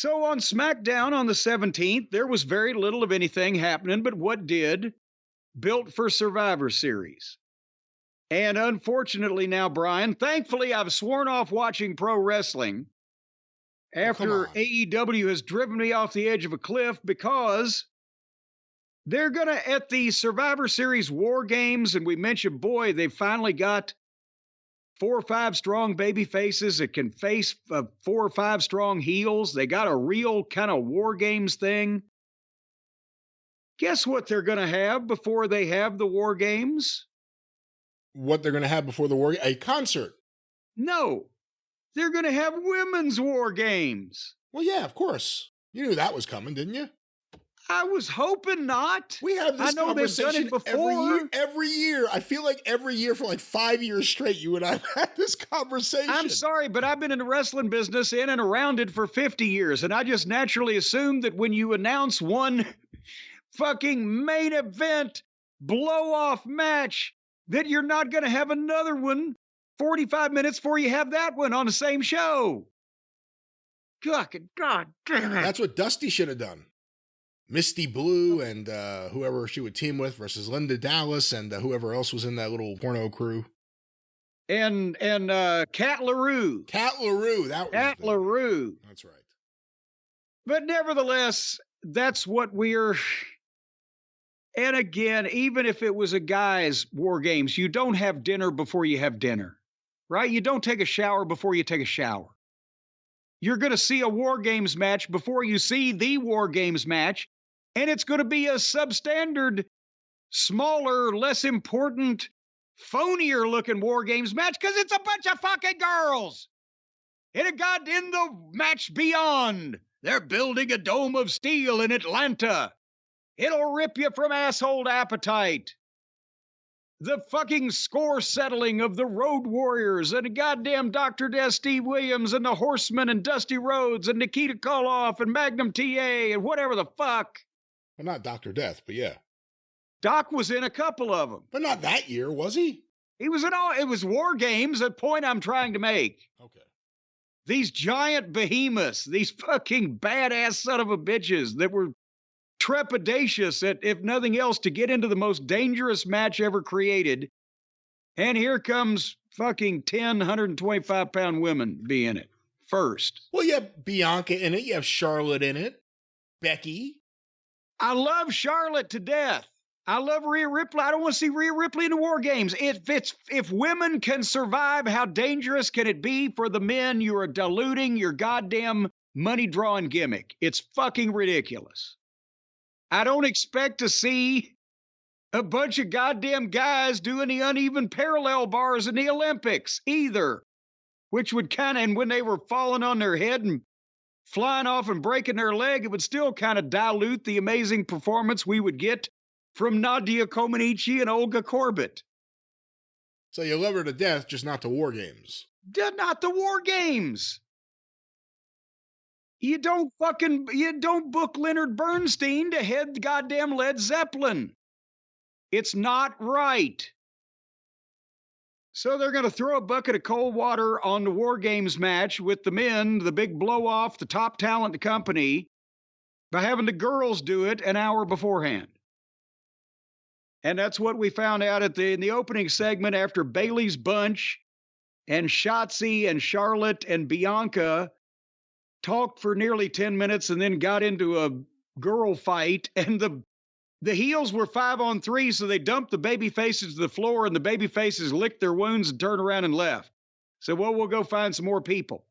So on SmackDown on the 17th, there was very little of anything happening, but what did? Built for Survivor Series. And unfortunately now, Brian, thankfully I've sworn off watching pro wrestling after AEW has driven me off the edge of a cliff because they're going to, at the Survivor Series War Games, and we mentioned, boy, they finally got 4 or 5 strong baby faces that can face 4 or 5 strong heels. They got a real kind of War Games thing. Guess what they're going to have before they have the War Games? What they're going to have before the War? A concert. No. They're going to have women's War Games. Well, yeah, of course. You knew that was coming, didn't you? I was hoping not. We have this conversation every year. I feel like every year for like 5 years straight, you and I have had this conversation. I'm sorry, but I've been in the wrestling business in and around it for 50 years, and I just naturally assume that when you announce one fucking main event blow-off match, that you're not going to have another one 45 minutes before you have that one on the same show. God damn it. That's what Dusty should have done. Misty Blue and whoever she would team with versus Linda Dallas and whoever else was in that little porno crew. And Cat LaRue. Cat LaRue. Cat LaRue. That's right. But nevertheless, that's what we're... And again, even if it was a guy's War Games, you don't have dinner before you have dinner, right? You don't take a shower before you take a shower. You're going to see a War Games match before you see the War Games match, and it's going to be a substandard, smaller, less important, phonier-looking War Games match because it's a bunch of fucking girls. In the match beyond, they're building a dome of steel in Atlanta. It'll rip you from asshole to appetite. The fucking score settling of the Road Warriors and goddamn Dr. Death Steve Williams and the Horsemen and Dusty Rhodes and Nikita Koloff and Magnum TA and whatever the fuck. Well, not Dr. Death, but yeah. Doc was in a couple of them. But not that year, was he? He was in all, it was War Games, the point I'm trying to make. Okay. These giant behemoths, these fucking badass son of a bitches that were trepidatious at, if nothing else, to get into the most dangerous match ever created. And here comes fucking 10, 125-pound women be in it first. Well, you have Bianca in it. You have Charlotte in it. Becky. I love Charlotte to death. I love Rhea Ripley. I don't want to see Rhea Ripley in the War Games. If women can survive, how dangerous can it be for the men? You are diluting your goddamn money-drawing gimmick. It's fucking ridiculous. I don't expect to see a bunch of goddamn guys doing the uneven parallel bars in the Olympics either, which would kind of, and when they were falling on their head and flying off and breaking their leg, it would still kind of dilute the amazing performance we would get from Nadia Comaneci and Olga Corbett. So you love her to death, just not the War Games. Not the War Games. You don't book Leonard Bernstein to head the goddamn Led Zeppelin. It's not right. So they're going to throw a bucket of cold water on the War Games match with the men, the big blow off, the top talent in the company, by having the girls do it an hour beforehand. And that's what we found out in the opening segment after Bailey's bunch and Shotzi and Charlotte and Bianca talked for nearly 10 minutes and then got into a girl fight, and the heels were 5-on-3, so they dumped the baby faces to the floor, and the baby faces licked their wounds and turned around and left. So, well, we'll go find some more people.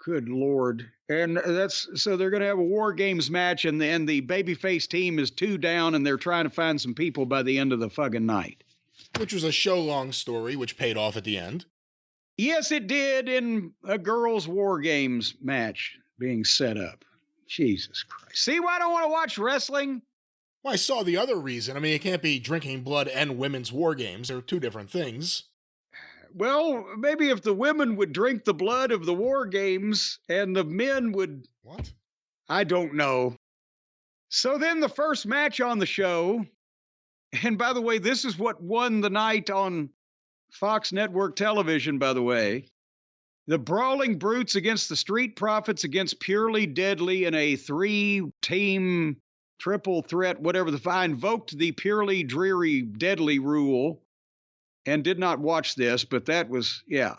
Good Lord. And so they're going to have a War Games match, and the babyface team is 2 down, and they're trying to find some people by the end of the fucking night. Which was a show-long story, which paid off at the end. Yes, it did, in a girls' War Games match being set up. Jesus Christ. See why I don't want to watch wrestling? Well, I saw the other reason. I mean, it can't be drinking blood and women's War Games. They're 2 different things. Well, maybe if the women would drink the blood of the War Games and the men would... What? I don't know. So then the first match on the show, and by the way, this is what won the night on Fox Network Television, by the way. The Brawling Brutes against the Street Profits against Purely Deadly in a 3-team triple threat, whatever I invoked the Purely Dreary Deadly rule and did not watch this, but that was, yeah.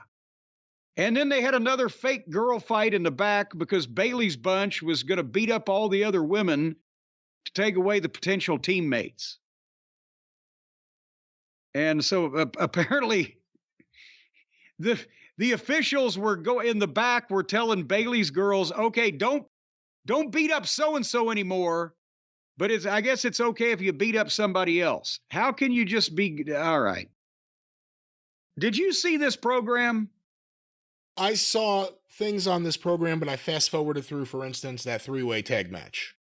And then they had another fake girl fight in the back because Bailey's bunch was going to beat up all the other women to take away the potential teammates. And so apparently the officials were in the back were telling Bailey's girls, okay, don't beat up so and so anymore, but I guess it's okay if you beat up somebody else. How can you just be all right? Did you see this program? I saw things on this program, but I fast forwarded through, for instance, that 3-way tag match.